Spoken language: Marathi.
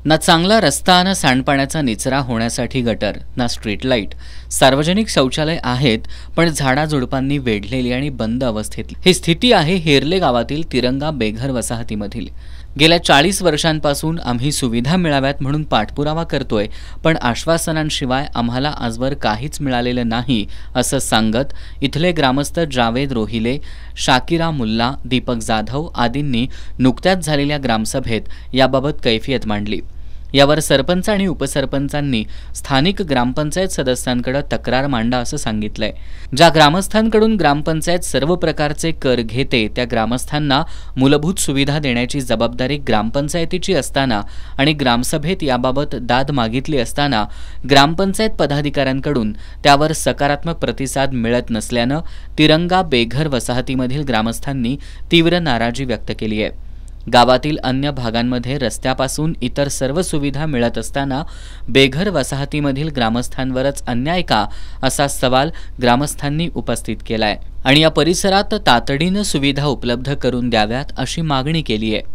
ना चांगला रस्ता, ना सांडपाण्याचा निचरा होण्यासाठी गटर, ना स्ट्रीट लाईट. सार्वजनिक शौचालय आहेत, पण झाडाझुडपांनी वेढलेली आणि बंद अवस्थेतली ही स्थिती आहे हेरले गावातील तिरंगा बेघर वसाहतीमधील. गेल्या 40 वर्षांपासून आम्ही सुविधा मिळाव्यात म्हणून पाठपुरावा करतोय, पण आश्वासनांशिवाय आम्हाला आजवर काहीच मिळालेलं नाही असं सांगत इथले ग्रामस्थ जावेद रोहिले, शाकिरा मुल्ला, दीपक जाधव आदींनी नुकत्याच झालेल्या ग्रामसभेत याबाबत कैफियत मांडली. यावर सरपंच आणि उपसरपंचांनी स्थानिक ग्रामपंचायत सदस्यांकडे तक्रार मांडा असं सांगितलंय. ज्या ग्रामस्थांकडून ग्रामपंचायत सर्व प्रकारचे कर घेते त्या ग्रामस्थांना मूलभूत सुविधा देण्याची जबाबदारी ग्रामपंचायतीची असताना आणि ग्रामसभेत याबाबत दाद मागितली असताना ग्रामपंचायत पदाधिकाऱ्यांकडून त्यावर सकारात्मक प्रतिसाद मिळत नसल्यानं तिरंगा बेघर वसाहतीमधील ग्रामस्थांनी तीव्र नाराजी व्यक्त केली आहे. गावातील अन्य भागांमध्ये रस्त्यापासून इतर सर्व सुविधा मिळत असताना बेघर वसाहतीमधील ग्रामस्थांवरच अन्याय का, असा सवाल ग्रामस्थांनी उपस्थित केलाय आणि या परिसरात तातडीनं सुविधा उपलब्ध करून द्याव्यात अशी मागणी केली आहे.